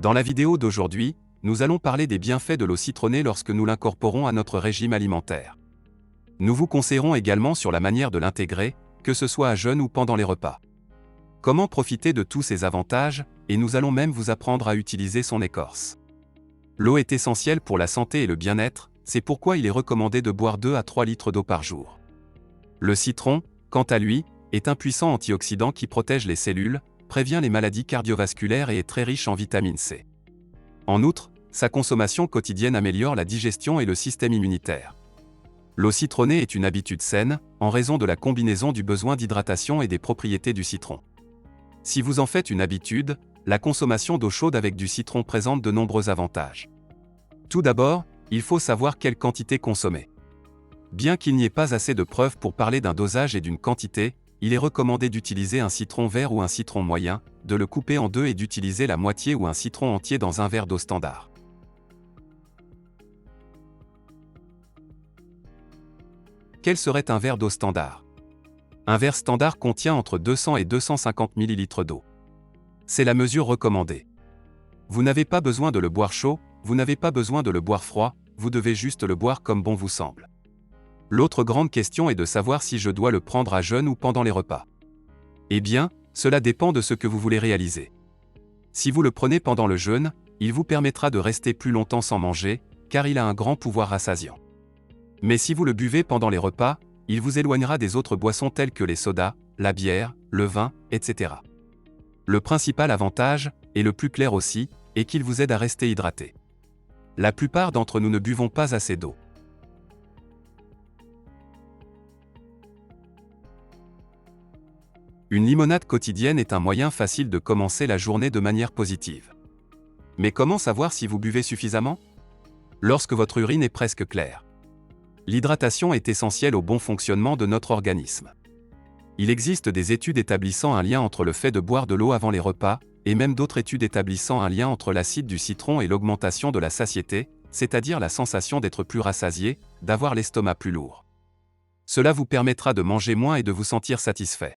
Dans la vidéo d'aujourd'hui, nous allons parler des bienfaits de l'eau citronnée lorsque nous l'incorporons à notre régime alimentaire. Nous vous conseillerons également sur la manière de l'intégrer, que ce soit à jeûne ou pendant les repas. Comment profiter de tous ces avantages, et nous allons même vous apprendre à utiliser son écorce. L'eau est essentielle pour la santé et le bien-être, c'est pourquoi il est recommandé de boire 2 à 3 litres d'eau par jour. Le citron, quant à lui, est un puissant antioxydant qui protège les cellules, prévient les maladies cardiovasculaires et est très riche en vitamine C. En outre, sa consommation quotidienne améliore la digestion et le système immunitaire. L'eau citronnée est une habitude saine, en raison de la combinaison du besoin d'hydratation et des propriétés du citron. Si vous en faites une habitude, la consommation d'eau chaude avec du citron présente de nombreux avantages. Tout d'abord, il faut savoir quelle quantité consommer. Bien qu'il n'y ait pas assez de preuves pour parler d'un dosage et d'une quantité, il est recommandé d'utiliser un citron vert ou un citron moyen, de le couper en deux et d'utiliser la moitié ou un citron entier dans un verre d'eau standard. Quel serait un verre d'eau standard? Un verre standard contient entre 200 et 250 ml d'eau. C'est la mesure recommandée. Vous n'avez pas besoin de le boire chaud, vous n'avez pas besoin de le boire froid, vous devez juste le boire comme bon vous semble. L'autre grande question est de savoir si je dois le prendre à jeûne ou pendant les repas. Eh bien, cela dépend de ce que vous voulez réaliser. Si vous le prenez pendant le jeûne, il vous permettra de rester plus longtemps sans manger, car il a un grand pouvoir rassasiant. Mais si vous le buvez pendant les repas, il vous éloignera des autres boissons telles que les sodas, la bière, le vin, etc. Le principal avantage, et le plus clair aussi, est qu'il vous aide à rester hydraté. La plupart d'entre nous ne buvons pas assez d'eau. Une limonade quotidienne est un moyen facile de commencer la journée de manière positive. Mais comment savoir si vous buvez suffisamment? Lorsque votre urine est presque claire. L'hydratation est essentielle au bon fonctionnement de notre organisme. Il existe des études établissant un lien entre le fait de boire de l'eau avant les repas, et même d'autres études établissant un lien entre l'acide du citron et l'augmentation de la satiété, c'est-à-dire la sensation d'être plus rassasié, d'avoir l'estomac plus lourd. Cela vous permettra de manger moins et de vous sentir satisfait.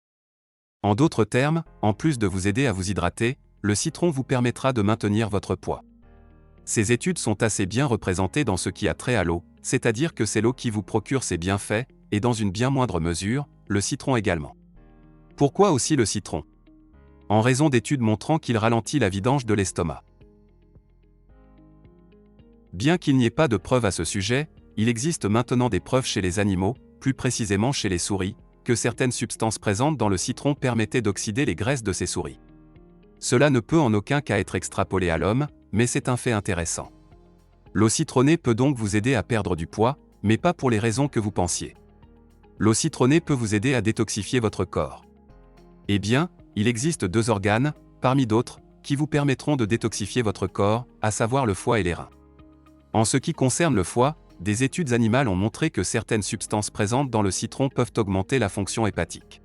En d'autres termes, en plus de vous aider à vous hydrater, le citron vous permettra de maintenir votre poids. Ces études sont assez bien représentées dans ce qui a trait à l'eau, c'est-à-dire que c'est l'eau qui vous procure ses bienfaits, et dans une bien moindre mesure, le citron également. Pourquoi aussi le citron? En raison d'études montrant qu'il ralentit la vidange de l'estomac. Bien qu'il n'y ait pas de preuves à ce sujet, il existe maintenant des preuves chez les animaux, plus précisément chez les souris, que certaines substances présentes dans le citron permettaient d'oxyder les graisses de ces souris. Cela ne peut en aucun cas être extrapolé à l'homme, mais c'est un fait intéressant. L'eau citronnée peut donc vous aider à perdre du poids, mais pas pour les raisons que vous pensiez. L'eau citronnée peut vous aider à détoxifier votre corps. Eh bien, il existe 2 organes, parmi d'autres, qui vous permettront de détoxifier votre corps, à savoir le foie et les reins. En ce qui concerne le foie, des études animales ont montré que certaines substances présentes dans le citron peuvent augmenter la fonction hépatique.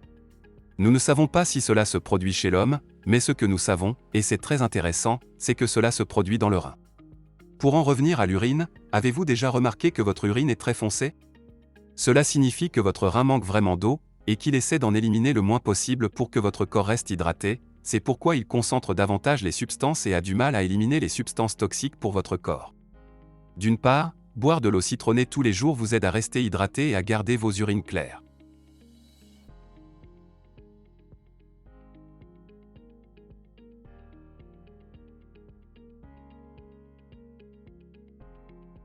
Nous ne savons pas si cela se produit chez l'homme, mais ce que nous savons, et c'est très intéressant, c'est que cela se produit dans le rein. Pour en revenir à l'urine, avez-vous déjà remarqué que votre urine est très foncée? Cela signifie que votre rein manque vraiment d'eau, et qu'il essaie d'en éliminer le moins possible pour que votre corps reste hydraté, c'est pourquoi il concentre davantage les substances et a du mal à éliminer les substances toxiques pour votre corps. D'une part, boire de l'eau citronnée tous les jours vous aide à rester hydraté et à garder vos urines claires.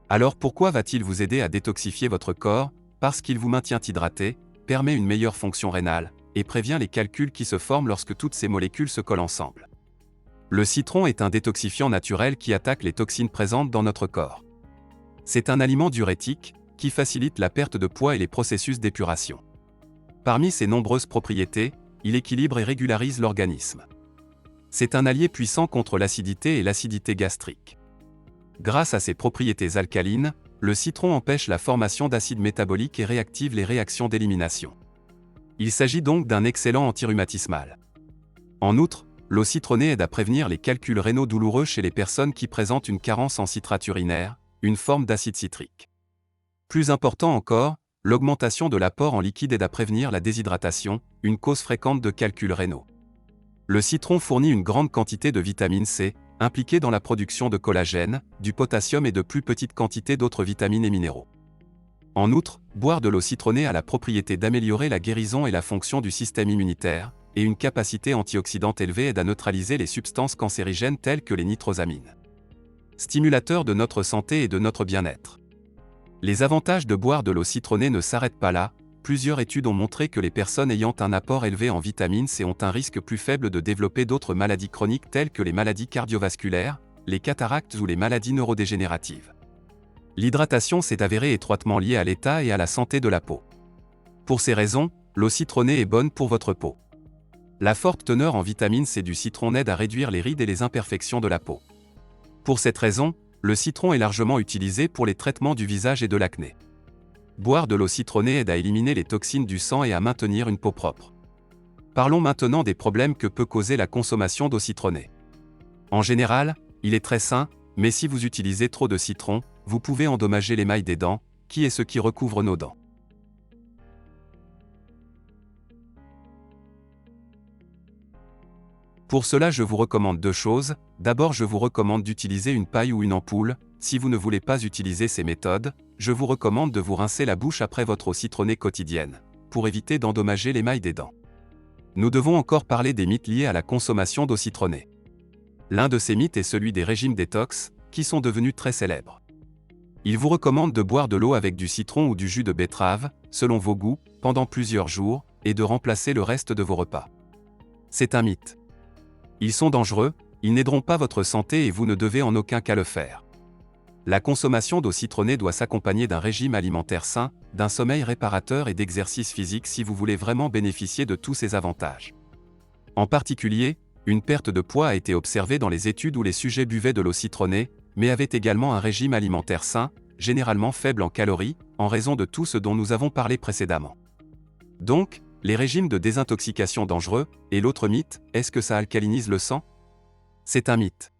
Alors pourquoi va-t-il vous aider à détoxifier votre corps? Parce qu'il vous maintient hydraté, permet une meilleure fonction rénale, et prévient les calculs qui se forment lorsque toutes ces molécules se collent ensemble. Le citron est un détoxifiant naturel qui attaque les toxines présentes dans notre corps. C'est un aliment diurétique, qui facilite la perte de poids et les processus d'épuration. Parmi ses nombreuses propriétés, il équilibre et régularise l'organisme. C'est un allié puissant contre l'acidité et l'acidité gastrique. Grâce à ses propriétés alcalines, le citron empêche la formation d'acides métaboliques et réactive les réactions d'élimination. Il s'agit donc d'un excellent antirhumatismal. En outre, l'eau citronnée aide à prévenir les calculs rénaux douloureux chez les personnes qui présentent une carence en citrate urinaire, une forme d'acide citrique. Plus important encore, l'augmentation de l'apport en liquide aide à prévenir la déshydratation, une cause fréquente de calculs rénaux. Le citron fournit une grande quantité de vitamine C, impliqués dans la production de collagène, du potassium et de plus petites quantités d'autres vitamines et minéraux. En outre, boire de l'eau citronnée a la propriété d'améliorer la guérison et la fonction du système immunitaire, et une capacité antioxydante élevée aide à neutraliser les substances cancérigènes telles que les nitrosamines. Stimulateur de notre santé et de notre bien-être. Les avantages de boire de l'eau citronnée ne s'arrêtent pas là. Plusieurs études ont montré que les personnes ayant un apport élevé en vitamine C ont un risque plus faible de développer d'autres maladies chroniques telles que les maladies cardiovasculaires, les cataractes ou les maladies neurodégénératives. L'hydratation s'est avérée étroitement liée à l'état et à la santé de la peau. Pour ces raisons, l'eau citronnée est bonne pour votre peau. La forte teneur en vitamine C du citron aide à réduire les rides et les imperfections de la peau. Pour cette raison, le citron est largement utilisé pour les traitements du visage et de l'acné. Boire de l'eau citronnée aide à éliminer les toxines du sang et à maintenir une peau propre. Parlons maintenant des problèmes que peut causer la consommation d'eau citronnée. En général, il est très sain, mais si vous utilisez trop de citron, vous pouvez endommager l'émail des dents, qui est ce qui recouvre nos dents. Pour cela, je vous recommande deux choses. D'abord, je vous recommande d'utiliser une paille ou une ampoule. Si vous ne voulez pas utiliser ces méthodes, je vous recommande de vous rincer la bouche après votre eau citronnée quotidienne, pour éviter d'endommager l'émail des dents. Nous devons encore parler des mythes liés à la consommation d'eau citronnée. L'un de ces mythes est celui des régimes détox, qui sont devenus très célèbres. Ils vous recommandent de boire de l'eau avec du citron ou du jus de betterave, selon vos goûts, pendant plusieurs jours, et de remplacer le reste de vos repas. C'est un mythe. Ils sont dangereux, ils n'aideront pas votre santé et vous ne devez en aucun cas le faire. La consommation d'eau citronnée doit s'accompagner d'un régime alimentaire sain, d'un sommeil réparateur et d'exercice physique si vous voulez vraiment bénéficier de tous ces avantages. En particulier, une perte de poids a été observée dans les études où les sujets buvaient de l'eau citronnée, mais avaient également un régime alimentaire sain, généralement faible en calories, en raison de tout ce dont nous avons parlé précédemment. Donc, les régimes de désintoxication dangereux, et l'autre mythe, est-ce que ça alcalinise le sang? C'est un mythe.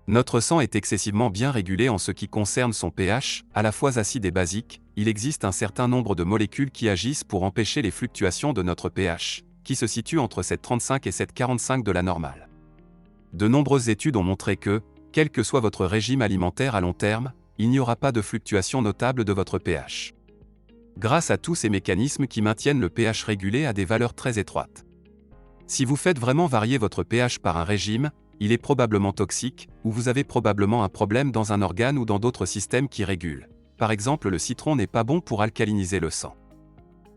Notre sang est excessivement bien régulé en ce qui concerne son pH, à la fois acide et basique. Il existe un certain nombre de molécules qui agissent pour empêcher les fluctuations de notre pH, qui se situe entre 7,35 et 7,45 de la normale. De nombreuses études ont montré que, quel que soit votre régime alimentaire à long terme, il n'y aura pas de fluctuation notable de votre pH. Grâce à tous ces mécanismes qui maintiennent le pH régulé à des valeurs très étroites. Si vous faites vraiment varier votre pH par un régime, il est probablement toxique, ou vous avez probablement un problème dans un organe ou dans d'autres systèmes qui régulent. Par exemple, le citron n'est pas bon pour alcaliniser le sang.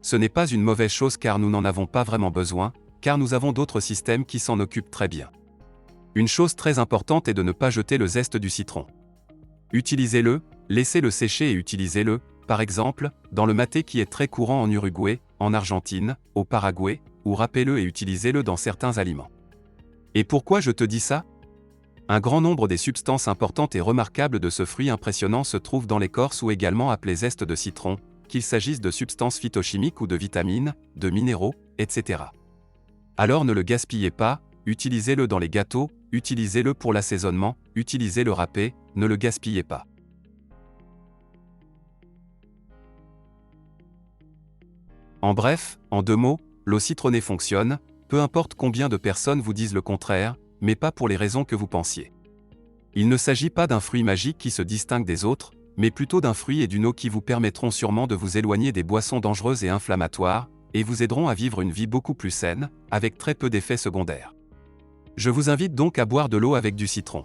Ce n'est pas une mauvaise chose car nous n'en avons pas vraiment besoin, car nous avons d'autres systèmes qui s'en occupent très bien. Une chose très importante est de ne pas jeter le zeste du citron. Utilisez-le, laissez-le sécher et utilisez-le, par exemple, dans le maté qui est très courant en Uruguay, en Argentine, au Paraguay, ou râpez-le et utilisez-le dans certains aliments. Et pourquoi je te dis ça? Un grand nombre des substances importantes et remarquables de ce fruit impressionnant se trouvent dans l'écorce ou également appelée zeste de citron, qu'il s'agisse de substances phytochimiques ou de vitamines, de minéraux, etc. Alors ne le gaspillez pas, utilisez-le dans les gâteaux, utilisez-le pour l'assaisonnement, utilisez-le râpé, ne le gaspillez pas. En bref, en deux mots, l'eau citronnée fonctionne, peu importe combien de personnes vous disent le contraire, mais pas pour les raisons que vous pensiez. Il ne s'agit pas d'un fruit magique qui se distingue des autres, mais plutôt d'un fruit et d'une eau qui vous permettront sûrement de vous éloigner des boissons dangereuses et inflammatoires, et vous aideront à vivre une vie beaucoup plus saine, avec très peu d'effets secondaires. Je vous invite donc à boire de l'eau avec du citron.